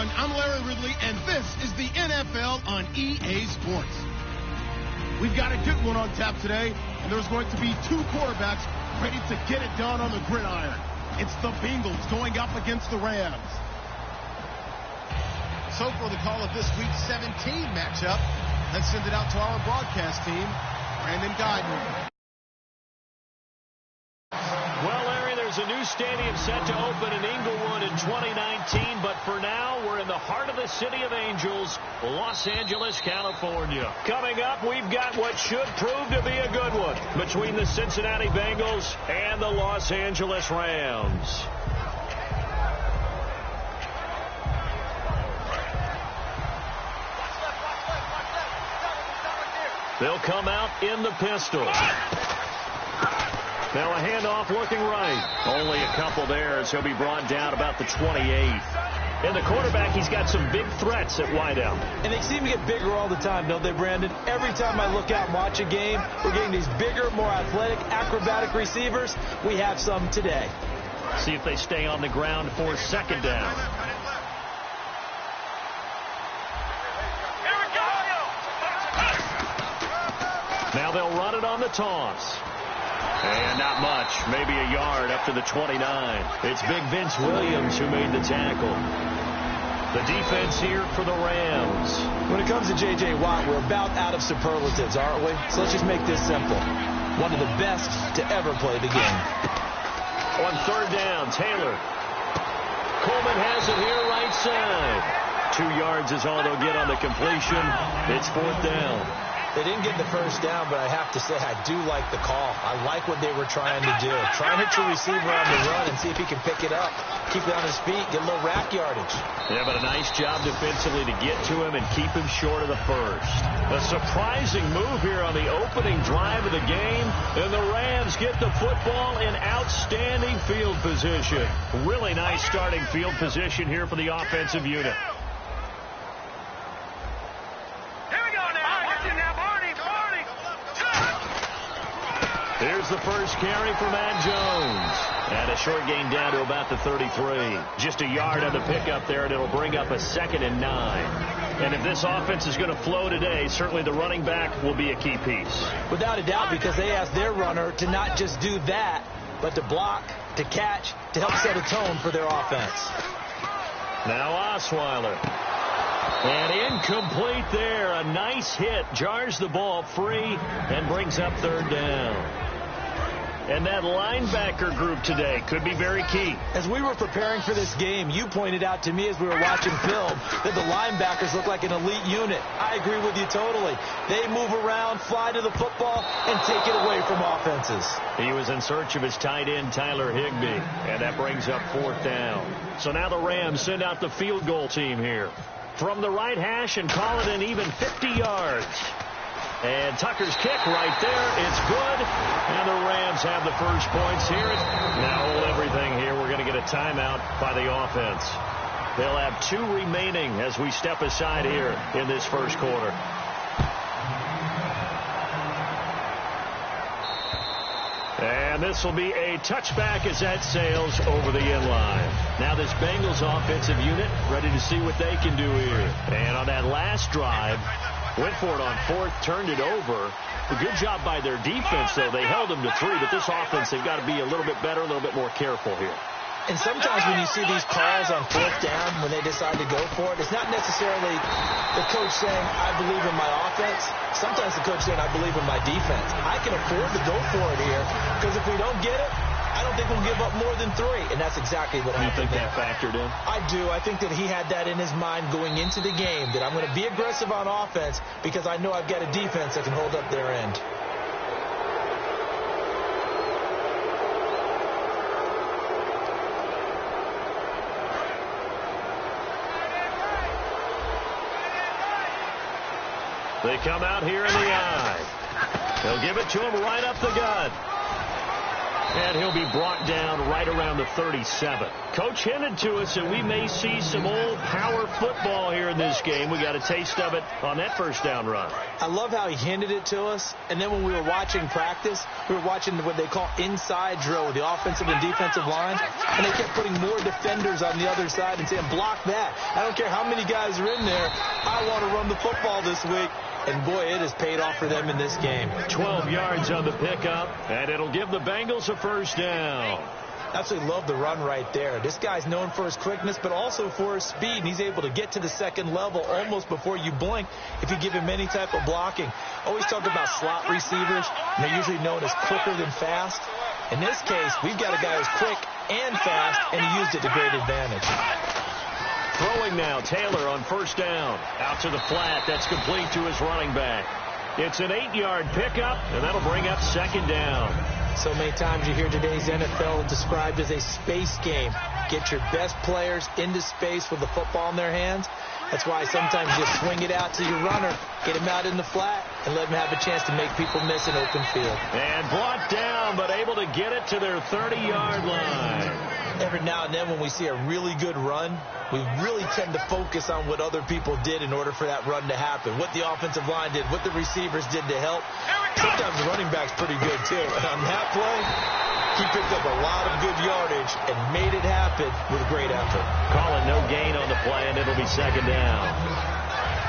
everyone. I'm Larry Ridley, and this is the NFL on EA Sports. We've got a good one on tap today, and there's going to be two quarterbacks ready to get it done on the gridiron. It's the Bengals going up against the Rams. So for the call of this Week 17 matchup, let's send it out to our broadcast team, Brandon Guyton. Well, Larry, there's a new stadium set to open in Inglewood in 2019, but for now, we're in the heart of the City of Angels, Los Angeles, California. Coming up, we've got what should prove to be a good one between the Cincinnati Bengals and the Los Angeles Rams. They'll come out in the pistol. Now a handoff looking right. Only a couple there as he'll be brought down about the 28. And the quarterback, he's got some big threats at wideout. And they seem to get bigger all the time, don't they, Brandon? Every time I look out and watch a game, we're getting these bigger, more athletic, acrobatic receivers. We have some today. See if they stay on the ground for second down. Now they'll run it on the toss. And not much, maybe a yard up to the 29. It's Big Vince Williams who made the tackle. The defense here for the Rams. When it comes to J.J. Watt, we're about out of superlatives, aren't we? So let's just make this simple. One of the best to ever play the game. On third down, Taylor. Coleman has it here right side. 2 yards is all they'll get on the completion. It's fourth down. They didn't get the first down, but I have to say I do like the call. I like what they were trying to do. Try and hit your receiver on the run and see if he can pick it up. Keep it on his feet, get a little rack yardage. Yeah, but a nice job defensively to get to him and keep him short of the first. A surprising move here on the opening drive of the game, and the Rams get the football in outstanding field position. Really nice starting field position here for the offensive unit. Here's the first carry for Matt Jones. And a short gain down to about the 33. Just a yard on the pickup there, and it'll bring up a 2nd and 9. And if this offense is going to flow today, certainly the running back will be a key piece. Without a doubt, because they asked their runner to not just do that, but to block, to catch, to help set a tone for their offense. Now Osweiler. And incomplete there. A nice hit. Jars the ball free and brings up third down. And that linebacker group today could be very key. As we were preparing for this game, you pointed out to me as we were watching film that the linebackers look like an elite unit. I agree with you totally. They move around, fly to the football, and take it away from offenses. He was in search of his tight end, Tyler Higbee, and that brings up fourth down. So now the Rams send out the field goal team here. From the right hash and call it an even 50 yards. And Tucker's kick right there. It's good. And the Rams have the first points here. Now hold everything here. We're going to get a timeout by the offense. They'll have 2 remaining as we step aside here in this first quarter. And this will be a touchback as that sails over the end line. Now this Bengals offensive unit ready to see what they can do here. And on that last drive, went for it on fourth, turned it over. A good job by their defense, though. They held them to 3, but this offense, they've got to be a little bit better, a little bit more careful here. And sometimes when you see these calls on fourth down, when they decide to go for it, it's not necessarily the coach saying, I believe in my offense. Sometimes the coach saying, I believe in my defense. I can afford to go for it here, because if we don't get it, I don't think we'll give up more than 3. And that's exactly what happened. You think that factored in? I do. I think that he had that in his mind going into the game, that I'm going to be aggressive on offense because I know I've got a defense that can hold up their end. They come out here in the eye. They'll give it to him right up the gut. And he'll be brought down right around the 37. Coach hinted to us that we may see some old power football here in this game. We got a taste of it on that first down run. I love how he hinted it to us. And then when we were watching practice, we were watching what they call inside drill with the offensive and defensive line. And they kept putting more defenders on the other side and saying, block that. I don't care how many guys are in there. I want to run the football this week. And, boy, it has paid off for them in this game. 12 yards on the pickup, and it'll give the Bengals a first down. Absolutely love the run right there. This guy's known for his quickness, but also for his speed. And he's able to get to the second level almost before you blink if you give him any type of blocking. Always talk about slot receivers, and they're usually known as quicker than fast. In this case, we've got a guy who's quick and fast, and he used it to great advantage. Throwing now, Taylor on first down. Out to the flat. That's complete to his running back. It's an 8-yard pickup, and that'll bring up second down. So many times you hear today's NFL described as a space game. Get your best players into space with the football in their hands. That's why sometimes you swing it out to your runner, get him out in the flat, and let him have a chance to make people miss an open field. And brought down, but able to get it to their 30-yard line. Every now and then when we see a really good run, we really tend to focus on what other people did in order for that run to happen. What the offensive line did, what the receivers did to help. Sometimes the running back's pretty good, too. And on that play, he picked up a lot of good yardage and made it happen with great effort. Calling no gain on the play, and it'll be second down.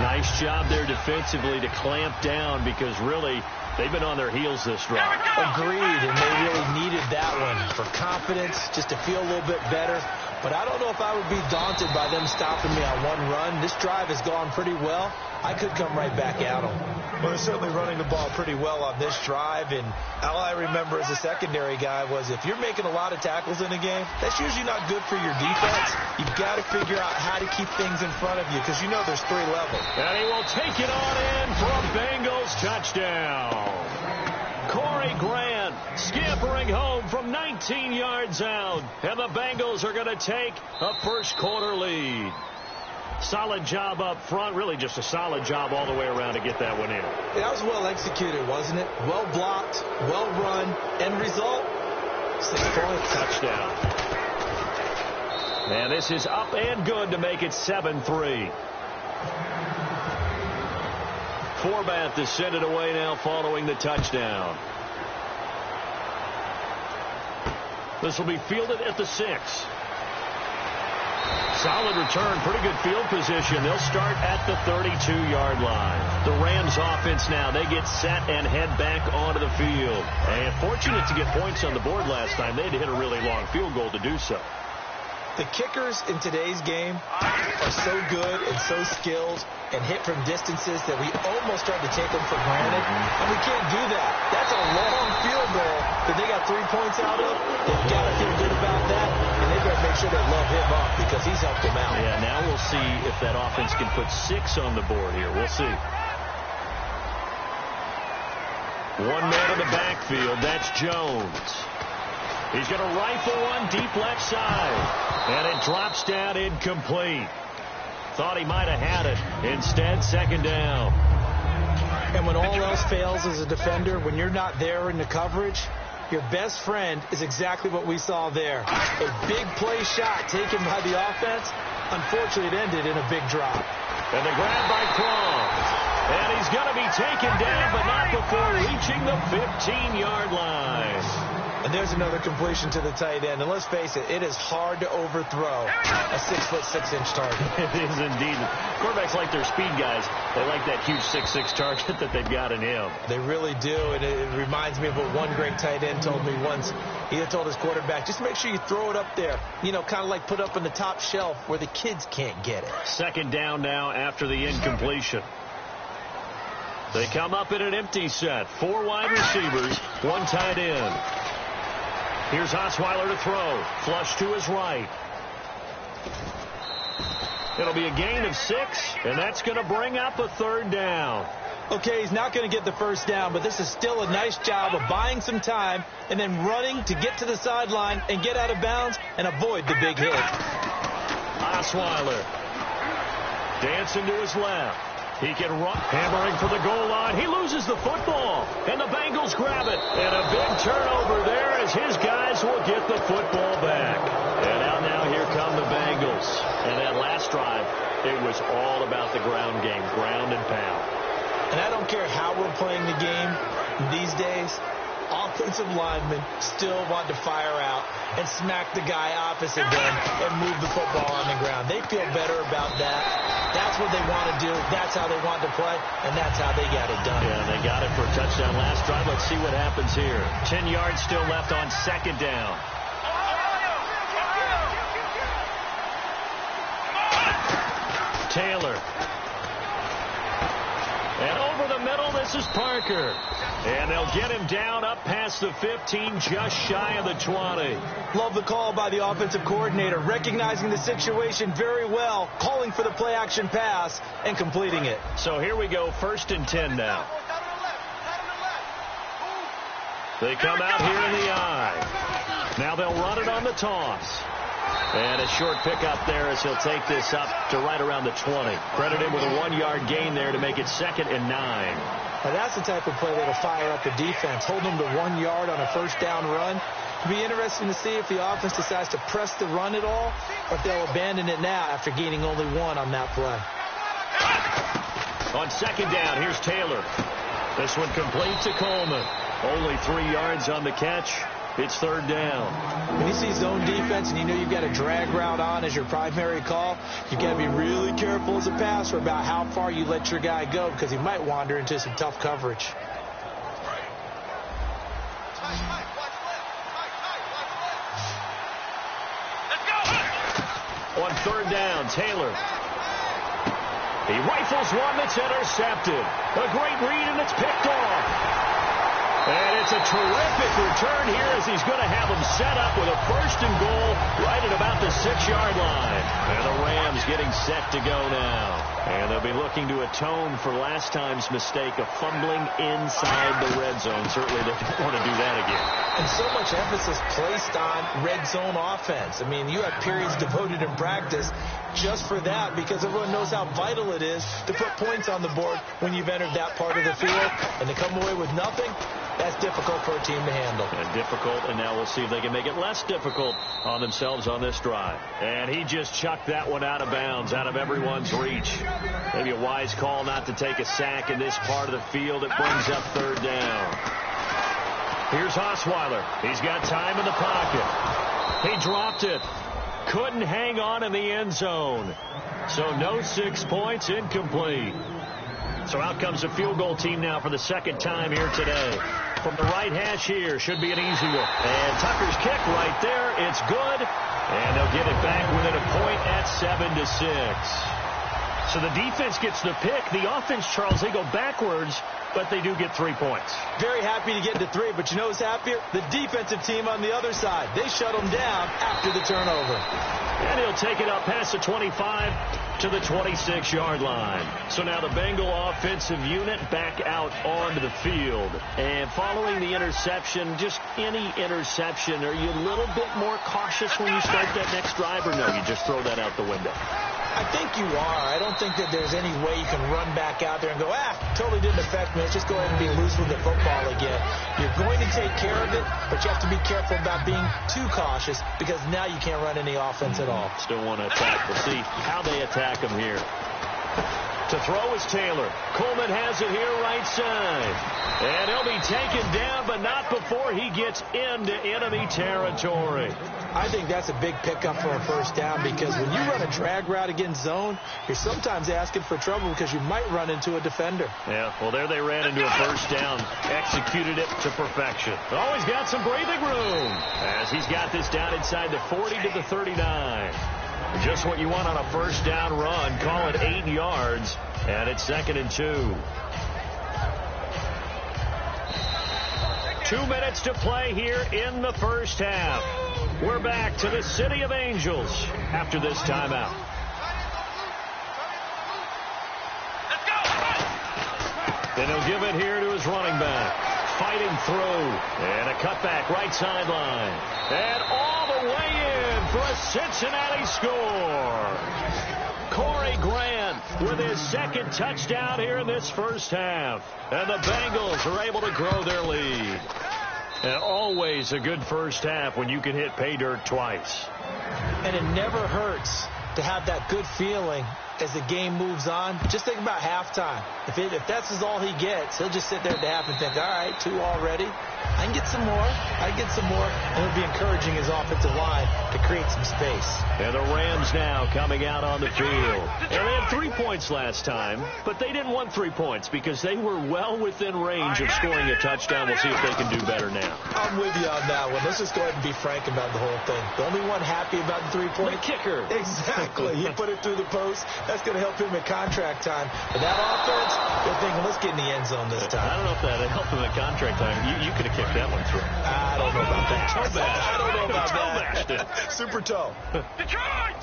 Nice job there defensively to clamp down because really they've been on their heels this drive. Agreed, and they really needed that one for confidence, just to feel a little bit better. But I don't know if I would be daunted by them stopping me on one run. This drive has gone pretty well. I could come right back at them. Well, they're certainly running the ball pretty well on this drive, and all I remember as a secondary guy was if you're making a lot of tackles in a game, that's usually not good for your defense. You've got to figure out how to keep things in front of you because you know there's 3 levels. And he will take it on in for a Bengals touchdown. Corey Grant scampering home from 19 yards out, and the Bengals are going to take a first-quarter lead. Solid job up front, really just a solid job all the way around to get that one in. That was well executed, wasn't it? Well blocked, well run, end result, 6 points. Touchdown. And this is up and good to make it 7-3. Forbath to send it away now following the touchdown. This will be fielded at the 6. Solid return, pretty good field position. They'll start at the 32-yard line. The Rams offense now, they get set and head back onto the field. And fortunate to get points on the board last time. They had to hit a really long field goal to do so. The kickers in today's game are so good and so skilled and hit from distances that we almost start to take them for granted. And we can't do that. That's a long field goal that they got 3 points out of. They've got to feel good about that. And they've got to make sure they love him up because he's helped them out. Yeah, now we'll see if that offense can put 6 on the board here. We'll see. One man in the backfield. That's Jones. He's going to rifle one deep left side. And it drops down incomplete. Thought he might have had it. Instead, second down. And when all else fails as a defender, when you're not there in the coverage, your best friend is exactly what we saw there. A big play shot taken by the offense. Unfortunately, it ended in a big drop. And the grab by Cron. And he's going to be taken down, but not before reaching the 15-yard line. And there's another completion to the tight end. And let's face it, it is hard to overthrow a 6'6" target. It is indeed. Quarterbacks like their speed guys. They like that huge 6'6" target that they've got in him. They really do. And it reminds me of what one great tight end told me once. He had told his quarterback, just make sure you throw it up there. You know, kind of like put up on the top shelf where the kids can't get it. Second down now after the incompletion. They come up in an empty set. 4 wide receivers, 1 tight end. Here's Osweiler to throw. Flush to his right. It'll be a gain of 6, and that's going to bring up a 3rd down. Okay, he's not going to get the first down, but this is still a nice job of buying some time and then running to get to the sideline and get out of bounds and avoid the big hit. Osweiler dancing to his left. He can run, hammering for the goal line. He loses the football, and the Bengals grab it. And a big turnover there as his guy football back. And out now, here come the Bengals. And that last drive, it was all about the ground game, ground and pound. And I don't care how we're playing the game these days, offensive linemen still want to fire out and smack the guy opposite them and move the football on the ground. They feel better about that. That's what they want to do. That's how they want to play, and that's how they got it done. Yeah, they got it for a touchdown last drive. Let's see what happens here. 10 yards still left on second down. Taylor. And over the middle, this is Parker. And they'll get him down up past the 15, just shy of the 20. Love the call by the offensive coordinator, recognizing the situation very well, calling for the play-action pass, and completing it. So here we go, 1st and 10 now. They come out here in the I. Now they'll run it on the toss. And a short pickup there as he'll take this up to right around the 20. Credit him with a 1-yard gain there to make it 2nd and 9. Now that's the type of play that'll fire up the defense. Hold them to 1 yard on a first down run. It'll be interesting to see if the offense decides to press the run at all, or if they'll abandon it now after gaining only 1 on that play. On second down, here's Taylor. This one complete to Coleman. Only 3 yards on the catch. It's 3rd down. When you see zone defense and you know you've got a drag route on as your primary call, you've got to be really careful as a passer about how far you let your guy go, because he might wander into some tough coverage. On 3rd down, Taylor. He rifles one that's intercepted. A great read, and it's picked off. And it's a terrific return here as he's going to have them set up with a 1st and goal right at about the 6-yard line. And the Rams getting set to go now. And they'll be looking to atone for last time's mistake of fumbling inside the red zone. Certainly they don't want to do that again. And so much emphasis placed on red zone offense. I mean, you have periods devoted in practice just for that, because everyone knows how vital it is to put points on the board when you've entered that part of the field. And to come away with nothing, that's difficult for a team to handle. And difficult, and now we'll see if they can make it less difficult on themselves on this drive. And he just chucked that one out of bounds, out of everyone's reach. Maybe a wise call not to take a sack in this part of the field. It brings up 3rd down. Here's Osweiler. He's got time in the pocket. He dropped it. Couldn't hang on in the end zone. So no 6 points, incomplete. So out comes the field goal team now for the 2nd time here today. From the right hash here, should be an easy one. And Tucker's kick right there, it's good. And they'll get it back within a point at 7-6. So the defense gets the pick. The offense, Charles, they go backwards, but they do get 3 points. Very happy to get to 3, but you know who's happier? The defensive team on the other side. They shut them down after the turnover. And he'll take it up past the 25 to the 26-yard line. So now the Bengal offensive unit back out onto the field. And following the interception, just any interception, are you a little bit more cautious when you start that next drive, or no, you just throw that out the window? I think you are. I don't think that there's any way you can run back out there and go, totally didn't affect me. Let's just go ahead and be loose with the football again. You're going to take care of it, but you have to be careful about being too cautious, because now you can't run any offense at all. Still want to attack. We'll see how they attack him here. To throw is Taylor. Coleman has it here right side. And he'll be taken down, but not before he gets into enemy territory. I think that's a big pickup for a 1st down, because when you run a drag route against zone, you're sometimes asking for trouble because you might run into a defender. Yeah, well, there they ran into a 1st down. Executed it to perfection. Always got some breathing room as he's got this down inside the 40 to the 39. Just what you want on a 1st down run. Call it 8 yards, and it's 2nd and 2. 2 minutes to play here in the 1st half. We're back to the City of Angels after this timeout. Then he'll give it here to his running back. Fighting through. And a cutback right sideline. And all the way in for a Cincinnati score. Corey Grant with his 2nd touchdown here in this 1st half. And the Bengals are able to grow their lead. And always a good first half when you can hit pay dirt twice. And it never hurts to have that good feeling as the game moves on. Just think about halftime. If that's all he gets, he'll just sit there at the half and think, all right, 2 already. I can get some more. And he'll be encouraging his offensive line to create some space. And the Rams now coming out on the field. And they had 3 points last time, but they didn't want 3 points because they were well within range of scoring a touchdown. We'll see if they can do better now. I'm with you on that one. Let's just go ahead and be frank about the whole thing. The only one happy about the 3-point? The kicker. Exactly. He put it through the post. That's going to help him at contract time. But that offense, they're thinking, let's get in the end zone this time. I don't know if that helped him at contract time. You could have kicked that one through. I don't know about that. I don't know about that. Super toe. Detroit!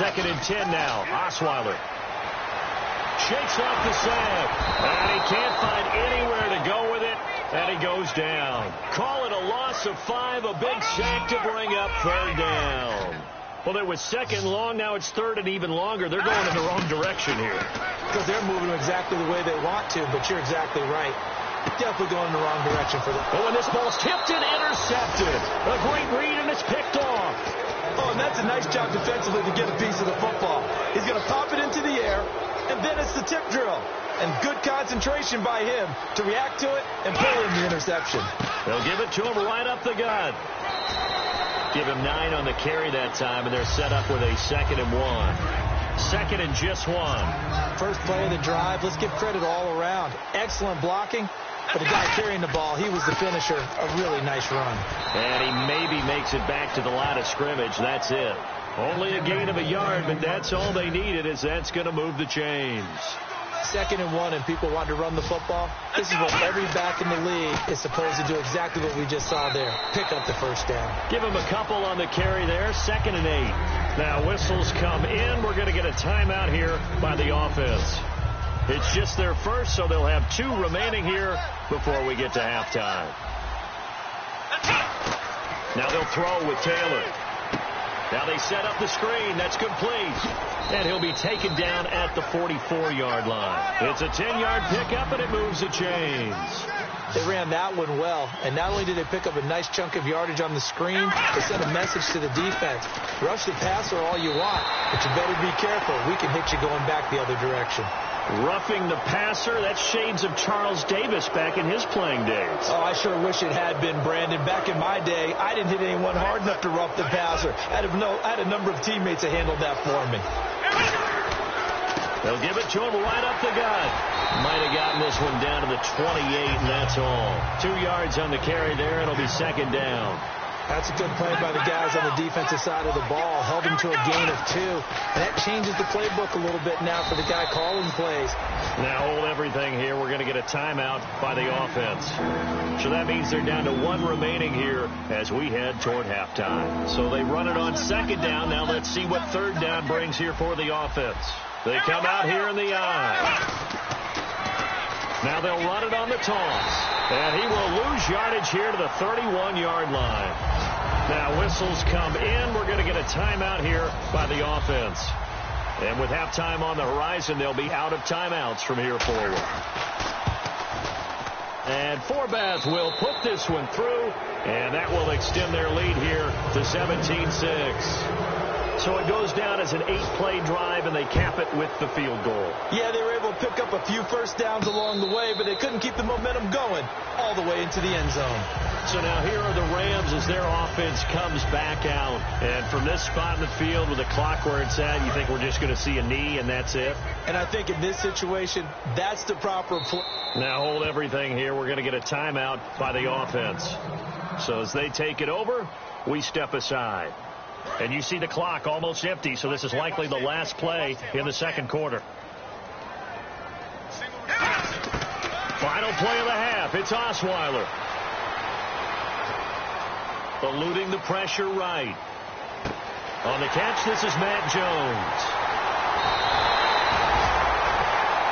2nd and 10 now. Osweiler shakes off the snap, and he can't find anywhere to go with it, and he goes down. Call it a loss of 5, a big sack to bring up 3rd down. Well, it was 2nd long. Now it's 3rd and even longer. They're going in the wrong direction here. Because they're moving exactly the way they want to, but you're exactly right. Definitely going in the wrong direction for them. But when this ball's tipped and intercepted, a great read, and it's picked off. Oh, and that's a nice job defensively to get a piece of the football. He's going to pop it into the air, and then it's the tip drill. And good concentration by him to react to it and pull in the interception. They'll give it to him right up the gut. Give him 9 on the carry that time, and they're set up with a 2nd and 1. 2nd and just 1. First play of the drive. Let's give credit all around. Excellent blocking. But the guy carrying the ball, he was the finisher. A really nice run. And he maybe makes it back to the line of scrimmage. That's it. Only a gain of a yard, but that's all they needed, as that's going to move the chains. 2nd and 1, and people want to run the football. This is what every back in the league is supposed to do, exactly what we just saw there. Pick up the first down. Give him a couple on the carry there. 2nd and 8. Now whistles come in. We're going to get a timeout here by the offense. It's just their first, so they'll have 2 remaining here before we get to halftime. Now they'll throw with Taylor. Now they set up the screen. That's complete. And he'll be taken down at the 44-yard line. It's a 10-yard pickup, and it moves the chains. They ran that one well, and not only did they pick up a nice chunk of yardage on the screen, they sent a message to the defense. Rush the passer all you want, but you better be careful. We can hit you going back the other direction. Roughing the passer, that's shades of Charles Davis back in his playing days. Oh, I sure wish it had been, Brandon. Back in my day, I didn't hit anyone hard enough to rough the passer. I had a number of teammates that handled that for me. They'll give it to him right up the gut. Might have gotten this one down to the 28, and that's all. 2 yards on the carry there, and it'll be 2nd down. That's a good play by the guys on the defensive side of the ball. Held him to a gain of 2. And that changes the playbook a little bit now for the guy calling plays. Now hold everything here. We're going to get a timeout by the offense. So that means they're down to 1 remaining here as we head toward halftime. So they run it on 2nd down. Now let's see what 3rd down brings here for the offense. They come out here in the eye. Now they'll run it on the toss. And he will lose yardage here to the 31-yard line. Now whistles come in. We're going to get a timeout here by the offense. And with halftime on the horizon, they'll be out of timeouts from here forward. And Forbath will put this one through, and that will extend their lead here to 17-6. So it goes down as an 8-play drive, and they cap it with the field goal. Yeah, they were able to pick up a few first downs along the way, but they couldn't keep the momentum going all the way into the end zone. So now here are the Rams as their offense comes back out. And from this spot in the field with the clock where it's at, you think we're just going to see a knee and that's it? And I think in this situation, that's the proper play. Now hold everything here. We're going to get a timeout by the offense. So as they take it over, we step aside. And you see the clock almost empty, so this is likely the last play in the 2nd quarter. Final play of the half. It's Osweiler. Eluding the pressure right. On the catch, this is Matt Jones.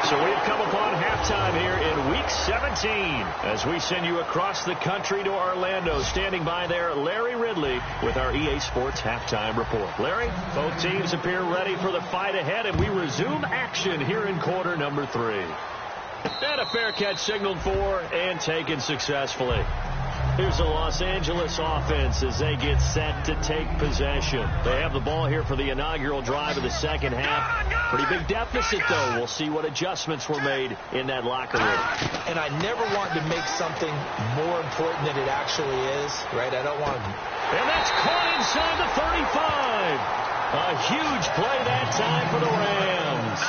So we've come upon halftime here in Week 17 as we send you across the country to Orlando. Standing by there, Larry Ridley with our EA Sports Halftime Report. Larry, both teams appear ready for the fight ahead, and we resume action here in quarter number 3. And a fair catch signaled for and taken successfully. Here's the Los Angeles offense as they get set to take possession. They have the ball here for the inaugural drive of the second half. Pretty big deficit, though. We'll see what adjustments were made in that locker room. And I never want to make something more important than it actually is, right? I don't want to. And that's caught inside the 35. A huge play that time for the Rams.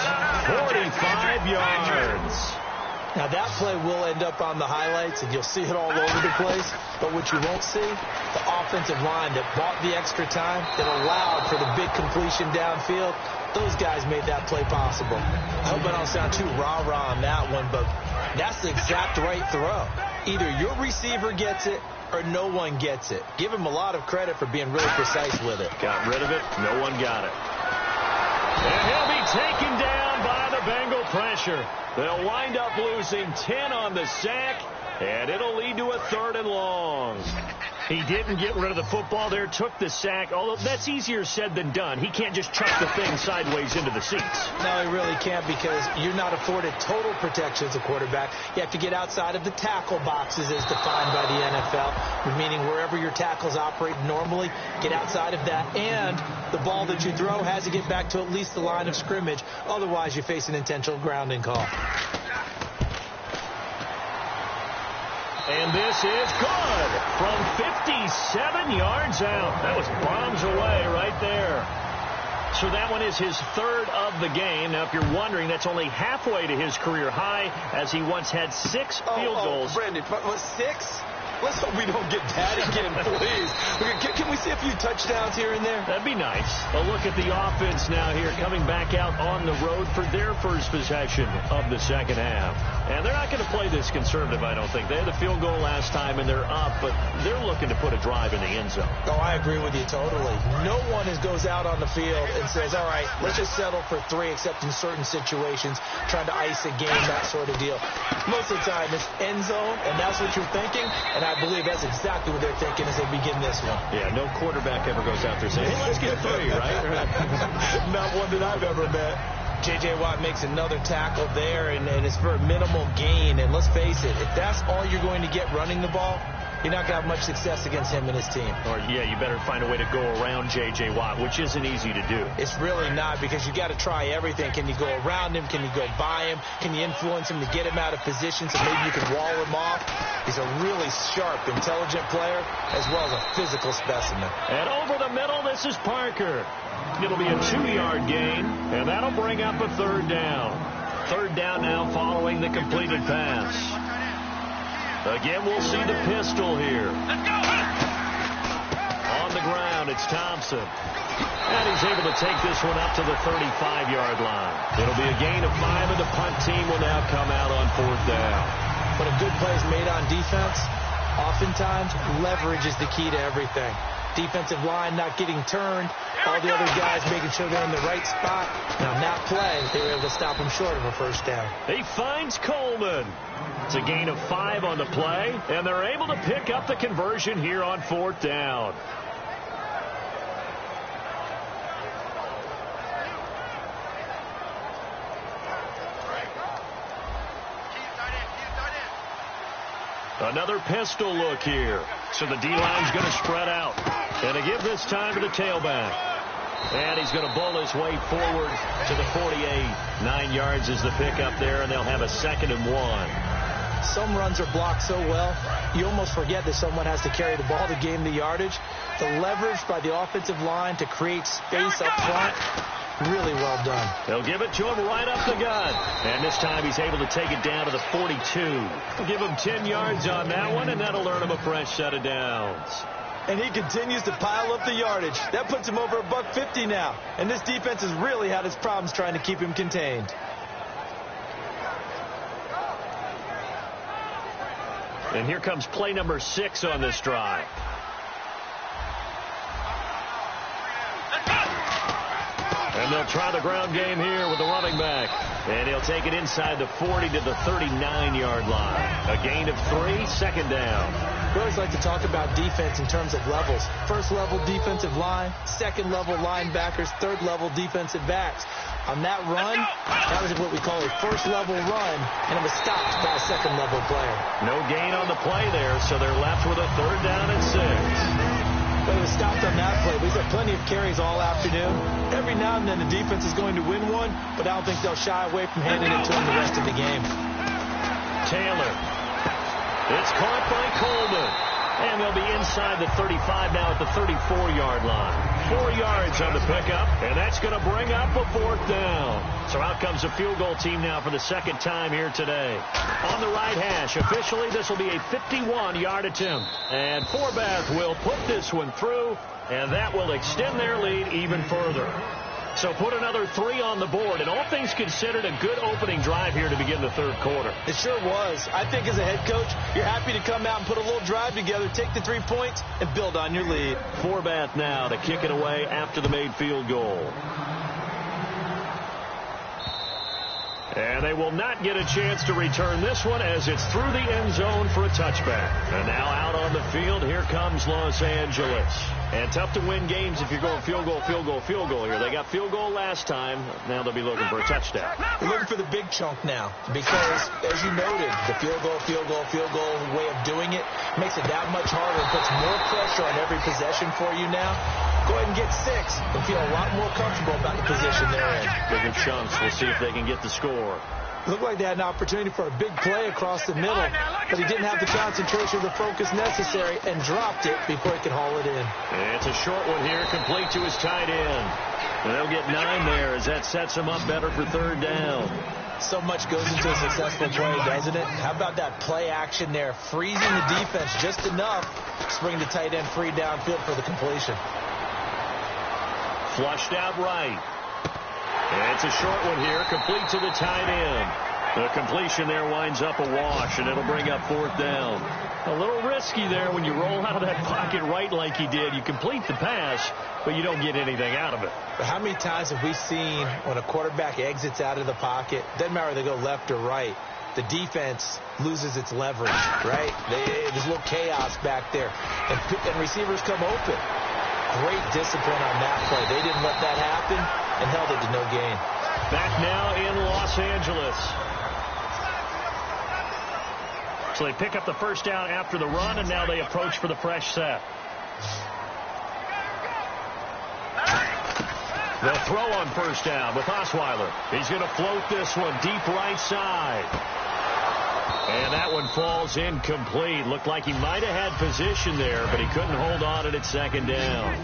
45 yards. Now, that play will end up on the highlights, and you'll see it all over the place. But what you won't see, the offensive line that bought the extra time, that allowed for the big completion downfield, those guys made that play possible. I hope I don't sound too rah-rah on that one, but that's the exact right throw. Either your receiver gets it or no one gets it. Give him a lot of credit for being really precise with it. Got rid of it. No one got it. And he'll be taken down by the Bengal pressure. They'll wind up losing 10 on the sack, and it'll lead to a 3rd and long. He didn't get rid of the football there, took the sack, although that's easier said than done. He can't just chuck the thing sideways into the seats. No, he really can't, because you're not afforded total protection as a quarterback. You have to get outside of the tackle boxes as defined by the NFL, meaning wherever your tackles operate normally, get outside of that, and the ball that you throw has to get back to at least the line of scrimmage. Otherwise, you face an intentional grounding call. And this is good from 57 yards out. That was bombs away right there. So that one is his 3rd of the game. Now, if you're wondering, that's only halfway to his career high, as he once had 6 field goals. Brandon, what, 6? Let's hope we don't get that again, please. Can we see a few touchdowns here and there? That'd be nice. A look at the offense now here, coming back out on the road for their first possession of the second half. And they're not going to play this conservative, I don't think. They had the field goal last time, and they're up, but they're looking to put a drive in the end zone. Oh, I agree with you totally. No one goes out on the field and says, all right, let's just settle for 3, except in certain situations, trying to ice a game, that sort of deal. Most of the time, it's end zone, and that's what you're thinking, and I believe that's exactly what they're thinking as they begin this one. Yeah, no quarterback ever goes out there saying, hey, let's get 3, right? Not one that I've ever met. J.J. Watt makes another tackle there, and it's for a minimal gain. And let's face it, if that's all you're going to get running the ball, you're not going to have much success against him and his team. Or, yeah, you better find a way to go around J.J. Watt, which isn't easy to do. It's really not, because you got to try everything. Can you go around him? Can you go by him? Can you influence him to get him out of position so maybe you can wall him off? He's a really sharp, intelligent player, as well as a physical specimen. And over the middle, this is Parker. It'll be a 2-yard gain, and that'll bring up a 3rd down. 3rd down now following the completed pass. Again, we'll see the pistol here. On the ground, it's Thompson. And he's able to take this one up to the 35-yard line. It'll be a gain of 5, and the punt team will now come out on 4th down. When a good play is made on defense, oftentimes leverage is the key to everything. Defensive line not getting turned, all the other guys making sure they're in the right spot. Now, on that play, they were able to stop him short of a 1st down. He finds Coleman. It's a gain of 5 on the play, and they're able to pick up the conversion here on 4th down. Another pistol look here. So the D-line's going to spread out. And to give this time to the tailback. And he's going to bull his way forward to the 48. 9 yards is the pickup there, and they'll have a 2nd and 1. Some runs are blocked so well, you almost forget that someone has to carry the ball to gain the yardage. The leverage by the offensive line to create space up front, really well done. They'll give it to him right up the gut. And this time he's able to take it down to the 42. We'll give him 10 yards on that one, and that'll earn him a fresh set of downs. And he continues to pile up the yardage. That puts him over $150 now. And this defense has really had its problems trying to keep him contained. And here comes play number 6 on this drive. And they'll try the ground game here with the running back. And he'll take it inside the 40 to the 39-yard line. A gain of 3, 2nd down. We always like to talk about defense in terms of levels. First level defensive line, second level linebackers, third level defensive backs. On that run, that was what we call a first level run, and it was stopped by a second level player. No gain on the play there, so they're left with a 3rd down and 6. But it was stopped on that play. We've had plenty of carries all afternoon. Every now and then the defense is going to win one, but I don't think they'll shy away from handing it to them the rest of the game. Taylor. It's caught by Coleman. And they'll be inside the 35 now at the 34-yard line. 4 yards on the pickup, and that's going to bring up a 4th down. So out comes a field goal team now for the 2nd time here today. On the right hash, officially this will be a 51-yard attempt. And Forbath will put this one through, and that will extend their lead even further. So put another 3 on the board, and all things considered, a good opening drive here to begin the 3rd quarter. It sure was. I think as a head coach, you're happy to come out and put a little drive together, take the 3 points, and build on your lead. Forbath now to kick it away after the made field goal. And they will not get a chance to return this one as it's through the end zone for a touchback. And now out on the field, here comes Los Angeles. And tough to win games if you're going field goal, field goal, field goal here. They got field goal last time. Now they'll be looking for a touchdown. We're looking for the big chunk now because, as you noted, the field goal way of doing it makes it that much harder and puts more pressure on every possession for you now. Go ahead and get 6 and feel a lot more comfortable about the position they're in. Bigger chunks. We'll see if they can get the score. Looked like they had an opportunity for a big play across the middle, but he didn't have the concentration or the focus necessary and dropped it before he could haul it in. And it's a short one here, complete to his tight end. And they'll get 9 there as that sets him up better for 3rd down. So much goes into a successful play, doesn't it? How about that play action there, freezing the defense just enough to bring the tight end free downfield for the completion. Flushed out right. And it's a short one here, complete to the tight end. The completion there winds up a wash, and it'll bring up 4th down. A little risky there when you roll out of that pocket right like he did. You complete the pass, but you don't get anything out of it. But how many times have we seen when a quarterback exits out of the pocket, doesn't matter whether they go left or right, the defense loses its leverage, right? There's a little chaos back there, and receivers come open. Great discipline on that play. They didn't let that happen and held it to no gain. Back now in Los Angeles. So they pick up the 1st down after the run, and now they approach for the fresh set. They'll throw on 1st down with Osweiler. He's going to float this one deep right side. And that one falls incomplete. Looked like he might have had position there, but he couldn't hold on at 2nd down.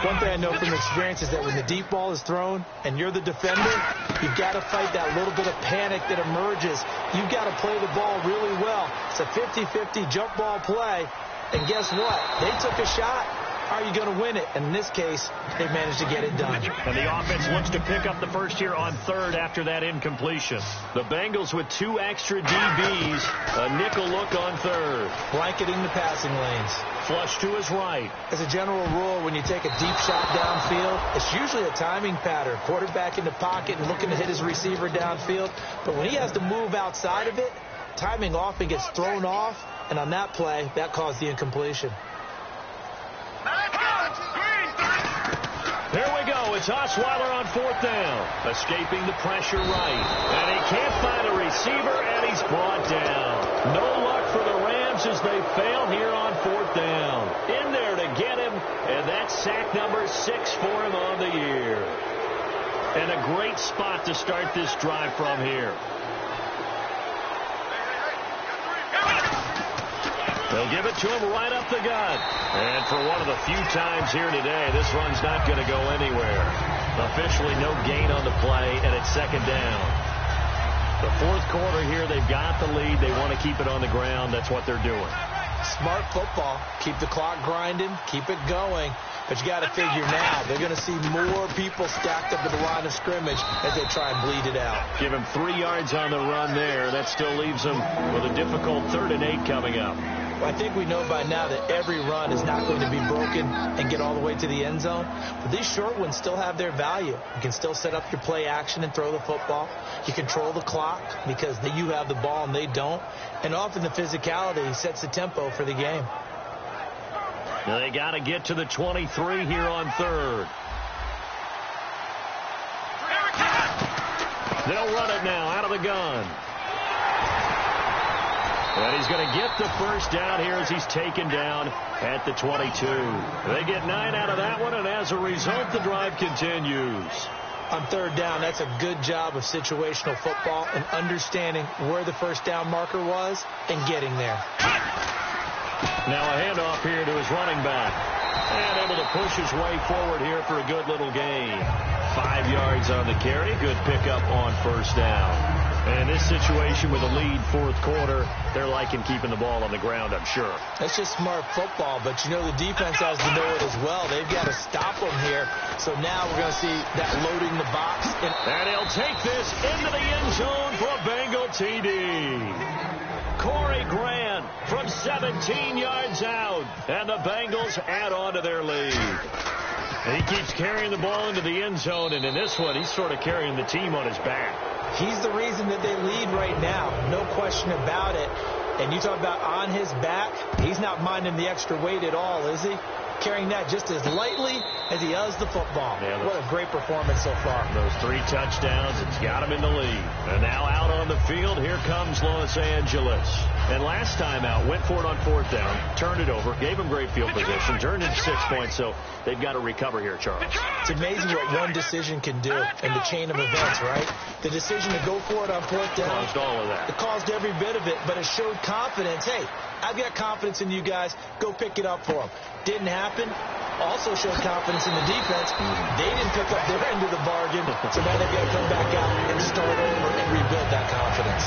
One thing I know from experience is that when the deep ball is thrown and you're the defender, you've got to fight that little bit of panic that emerges. You've got to play the ball really well. It's a 50-50 jump ball play. And guess what? They took a shot. How are you going to win it? And in this case, they managed to get it done. And the offense looks to pick up the first here on 3rd after that incompletion. The Bengals with 2 extra DBs. A nickel look on 3rd. Blanketing the passing lanes. Flush to his right. As a general rule, when you take a deep shot downfield, it's usually a timing pattern. Quarterback in the pocket and looking to hit his receiver downfield. But when he has to move outside of it, timing often gets thrown off. And on that play, that caused the incompletion. There we go. It's Osweiler on 4th down. Escaping the pressure right. And he can't find a receiver, and he's brought down. No luck for the Rams as they fail here on 4th down. In there to get him, and that's sack number 6 for him on the year. And a great spot to start this drive from here. They'll give it to him right up the gut. And for one of the few times here today, this run's not going to go anywhere. Officially no gain on the play, and it's 2nd down. The 4th quarter here, they've got the lead. They want to keep it on the ground. That's what they're doing. Smart football. Keep the clock grinding. Keep it going. But you got to figure now, they're going to see more people stacked up at the line of scrimmage as they try and bleed it out. Give him 3 yards on the run there. That still leaves them with a difficult 3rd and 8 coming up. I think we know by now that every run is not going to be broken and get all the way to the end zone. But these short ones still have their value. You can still set up your play action and throw the football. You control the clock because you have the ball and they don't. And often the physicality sets the tempo for the game. Now they got to get to the 23 here on third. They'll run it now out of the gun. And he's going to get the first down here as he's taken down at the 22. They get 9 out of that one, and as a result, the drive continues. On third down, that's a good job of situational football and understanding where the first down marker was and getting there. Now a handoff here to his running back. And able to push his way forward here for a good little gain. 5 yards on the carry. Good pickup on first down. And this situation with a lead fourth quarter, they're liking keeping the ball on the ground, I'm sure. That's just smart football, but you know the defense has to know it as well. They've got to stop them here. So now we're going to see that loading the box. And he'll take this into the end zone for a Bengal TD. Corey Grant from 17 yards out. And the Bengals add on to their lead. And he keeps carrying the ball into the end zone. And in this one, he's sort of carrying the team on his back. He's the reason that they lead right now. No question about it. And you talk about on his back, he's not minding the extra weight at all, is he? Carrying that just as lightly as he does the football. Yeah, what a great performance so far. Those 3 touchdowns, it's got him in the lead. And now out on the field, here comes Los Angeles. And last time out, went for it on fourth down, turned it over, gave him great field position, turned into 6 points, so they've got to recover here, Charles. It's amazing what one decision can do in the chain of events, right? The decision to go for it on fourth down. Caused all of that. It caused every bit of it, but it showed confidence. Hey, I've got confidence in you guys. Go pick it up for them. Didn't happen. Also showed confidence in the defense. They didn't pick up their end of the bargain, so now they've got to come back out and start over and rebuild that confidence.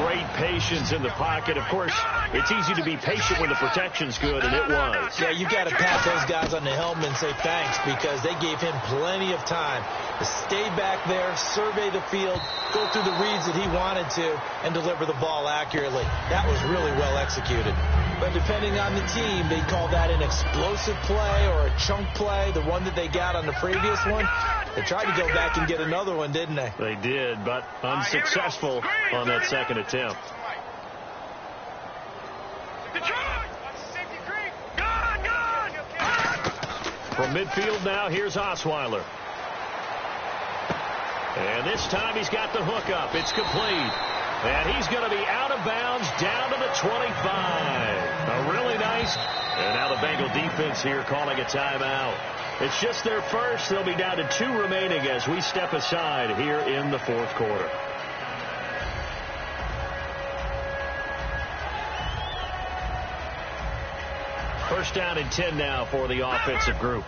Great patience in the pocket. Of course, it's easy to be patient when the protection's good, and it was. Yeah, you got to pat those guys on the helmet and say thanks because they gave him plenty of time to stay back there, survey the field, go through the reads that he wanted to, and deliver the ball accurately. That was really well executed. But depending on the team, they call that an explosive play or a chunk play, the one that they got on the previous one. They tried to go back and get another one, didn't they? They did, but unsuccessful on that second attempt. From midfield now, here's Osweiler. And this time he's got the hook up. It's complete. And he's going to be out of bounds down to the 25. A really nice. And now the Bengal defense here calling a timeout. It's just their first. They'll be down to 2 remaining as we step aside here in the fourth quarter. First down and 10 now for the offensive group.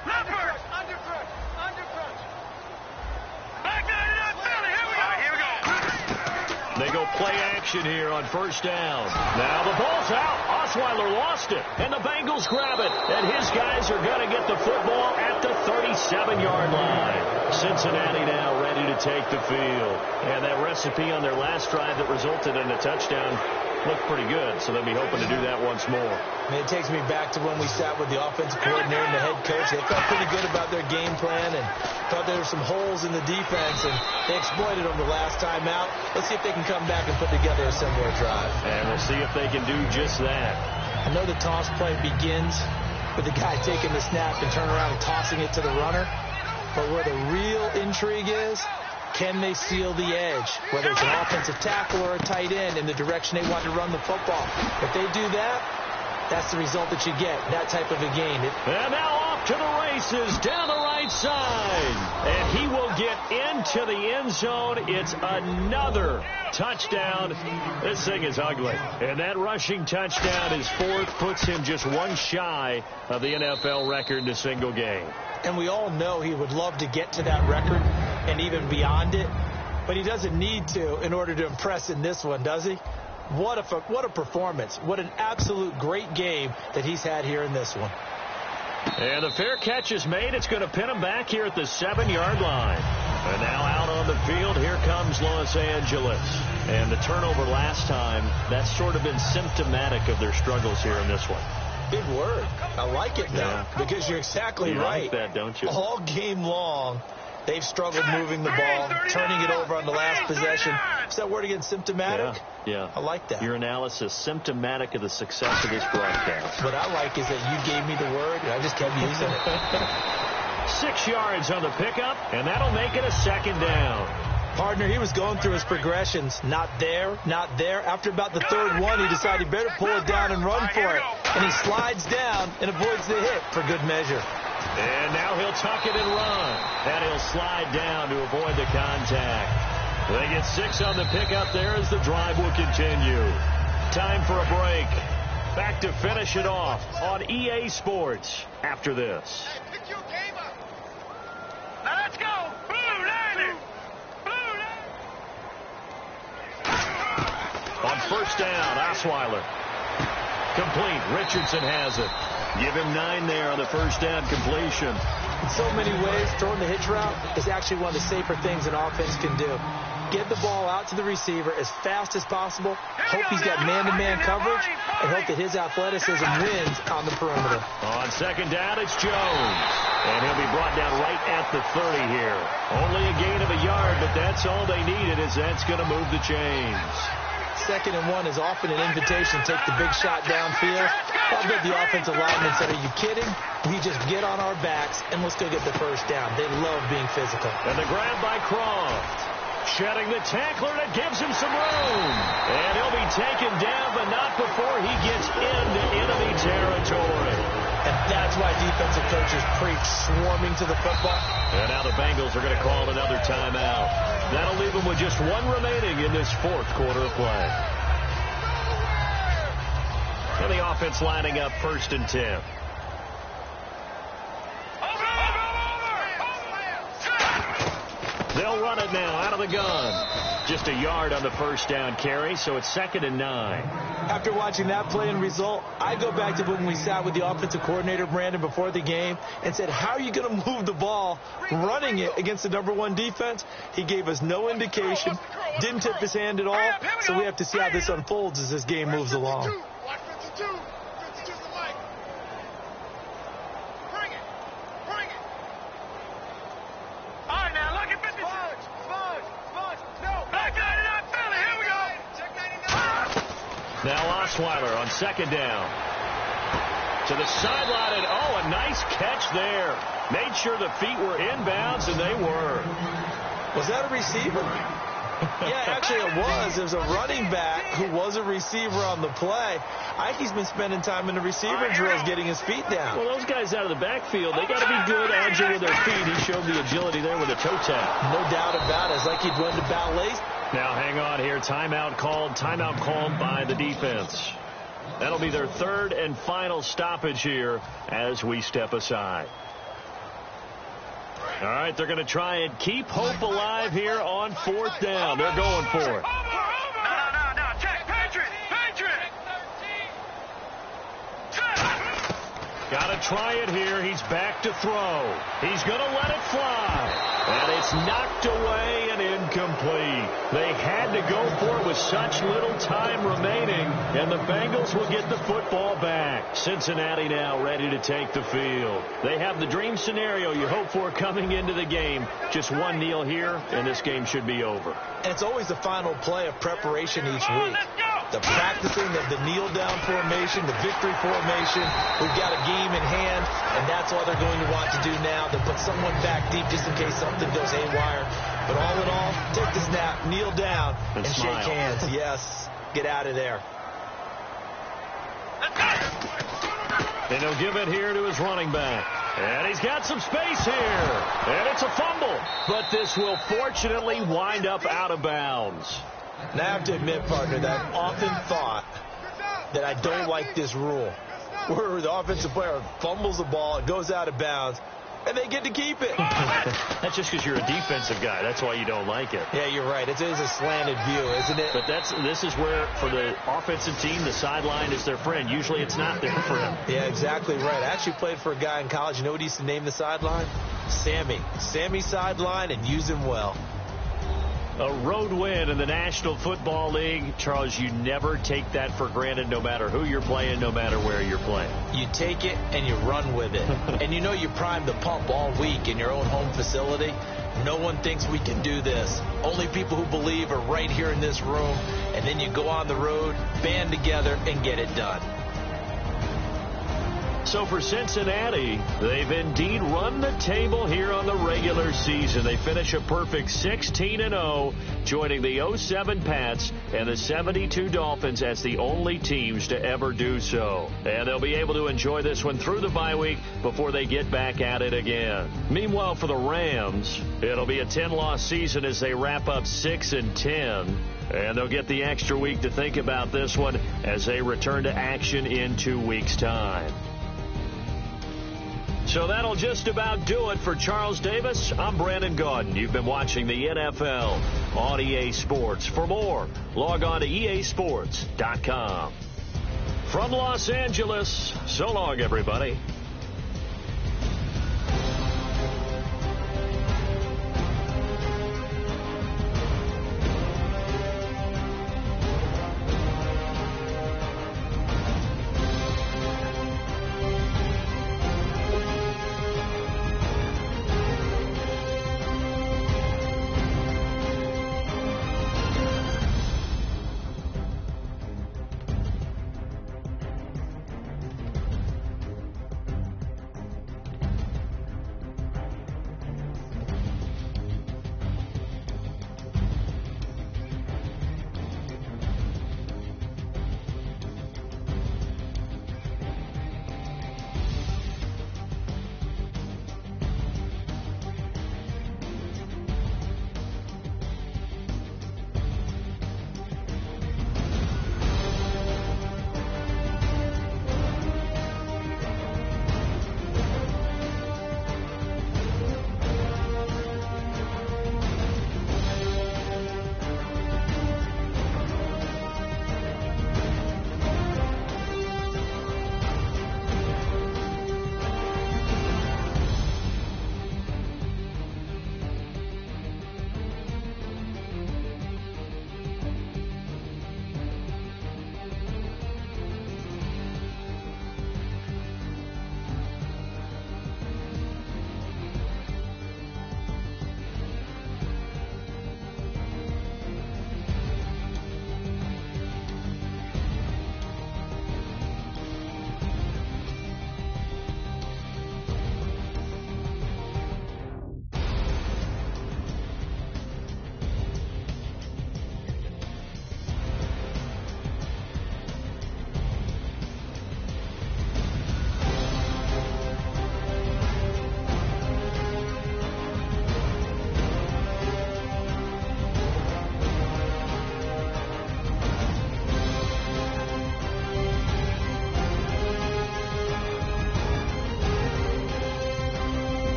They go play action here on first down. Now the ball's out. Osweiler lost it, and the Bengals grab it. And his guys are going to get the football at the 37-yard line. Cincinnati now ready to take the field. And that recipe on their last drive that resulted in a touchdown looked pretty good, so they'll be hoping to do that once more. And it takes me back to when we sat with the offensive coordinator and the head coach. They felt pretty good about their game plan and thought there were some holes in the defense, and they exploited them the last time out. Let's see if they can come back and put together a similar drive. And we'll see if they can do just that. I know the toss play begins with the guy taking the snap and turning around and tossing it to the runner, but where the real intrigue is, can they seal the edge, whether it's an offensive tackle or a tight end, in the direction they want to run the football? If they do that, that's the result that you get, that type of a game. And now off to the races down the right side. And he will get into the end zone. It's another touchdown. This thing is ugly. And that rushing touchdown, his 4th, puts him just 1 shy of the NFL record in a single game. And we all know he would love to get to that record and even beyond it, but he doesn't need to in order to impress in this one, does he? What a performance. What an absolute great game that he's had here in this one. And the fair catch is made. It's going to pin him back here at the 7-yard line. And now out on the field, here comes Los Angeles. And the turnover last time, that's sort of been symptomatic of their struggles here in this one. Big word. I like it, though, because you're exactly right. You like that, don't you? All game long, they've struggled moving the ball, turning it over on the last possession. Is that word again, symptomatic? Yeah. I like that. Your analysis, symptomatic of the success of this broadcast. What I like is that you gave me the word, and I just kept using it. 6 yards on the pickup, and that'll make it a 2nd down. Partner, he was going through his progressions. Not there, not there. After about the 3rd one, he decided he better pull it down and run for it. And he slides down and avoids the hit for good measure. And now he'll tuck it and run. And he'll slide down to avoid the contact. They get 6 on the pickup there as the drive will continue. Time for a break. Back to finish it off on EA Sports after this. Hey, pick your game up. Now let's go. Blue Lightning. Blue Lightning. On 1st down, Osweiler. Complete. Richardson has it. Give him 9 there on the 1st down completion. In so many ways, throwing the hitch route is actually one of the safer things an offense can do. Get the ball out to the receiver as fast as possible, hope he's got man-to-man coverage, and hope that his athleticism wins on the perimeter. On 2nd down, it's Jones. And he'll be brought down right at the 30 here. Only a gain of a yard, but that's all they needed, as that's going to move the chains. 2nd and 1 is often an invitation to take the big shot downfield. I'll bet the offensive lineman said, are you kidding? We just get on our backs and let's go get the 1st down. They love being physical. And the grab by Croft. Shedding the tackler that gives him some room. And he'll be taken down, but not before he gets into enemy territory. And that's why defensive coaches preach swarming to the football. And now the Bengals are going to call another timeout. That'll leave them with just 1 remaining in this 4th quarter of play. And the offense lining up 1st and 10. They'll run it now out of the gun. Just a yard on the 1st down carry, so it's 2nd and 9. After watching that play and result, I go back to when we sat with the offensive coordinator, Brandon, before the game and said, how are you going to move the ball running it against the #1 defense? He gave us no indication, didn't tip his hand at all, so we have to see how this unfolds as this game moves along. Watch 52. 52's the mic. Bring it. Bring it. All right, now look at 50. Sponge. No. Back 99 Philly. Here we go. Check 99. Now Osweiler on 2nd down. To the sideline, and a nice catch there. Made sure the feet were inbounds, and they were. Was that a receiver? Yeah, actually it was. There's a running back who was a receiver on the play. I think he's been spending time in the receiver drills getting his feet down. Well, those guys out of the backfield, they got to be good, agile with their feet. He showed the agility there with a toe tap. No doubt about it. It's like he'd run to ballet. Now hang on here. Timeout called by the defense. That'll be their 3rd and final stoppage here as we step aside. All right, they're going to try and keep hope alive here on 4th down. They're going for it. No. Check. Patriot. Got to try it here. He's back to throw. He's going to let it fly. And it's knocked away and incomplete. They had to go for it with such little time remaining, and the Bengals will get the football back. Cincinnati now ready to take the field. They have the dream scenario you hope for coming into the game. Just 1 kneel here, and this game should be over. And it's always the final play of preparation each week. The practicing of the kneel-down formation, the victory formation. We've got a game in hand, and that's all they're going to want to do now. They'll put someone back deep just in case something goes haywire. But all in all, take the snap, kneel down, and shake hands. Yes, get out of there. And he'll give it here to his running back. And he's got some space here. And it's a fumble. But this will fortunately wind up out of bounds. Now, I have to admit, partner, that I've often thought that I don't like this rule, where the offensive player fumbles the ball, it goes out of bounds. and they get to keep it. That's just because you're a defensive guy. That's why you don't like it. Yeah, you're right. It is a slanted view, isn't it? But this is where, for the offensive team, the sideline is their friend. Usually it's not their friend. Yeah, exactly right. I actually played for a guy in college. You know what he used to name the sideline? Sammy. Sammy sideline, and use him well. A road win in the National Football League. Charles, you never take that for granted, no matter who you're playing, no matter where you're playing. You take it and you run with it. And you know you primed the pump all week in your own home facility. No one thinks we can do this. Only people who believe are right here in this room. And then you go on the road, band together, and get it done. So for Cincinnati, they've indeed run the table here on the regular season. They finish a perfect 16-0, joining the 07 Pats and the 72 Dolphins as the only teams to ever do so. And they'll be able to enjoy this one through the bye week before they get back at it again. Meanwhile, for the Rams, it'll be a 10-loss season as they wrap up 6-10. And they'll get the extra week to think about this one as they return to action in 2 weeks' time. So that'll just about do it for Charles Davis. I'm Brandon Gaudin. You've been watching the NFL on EA Sports. For more, log on to easports.com. From Los Angeles, so long, everybody.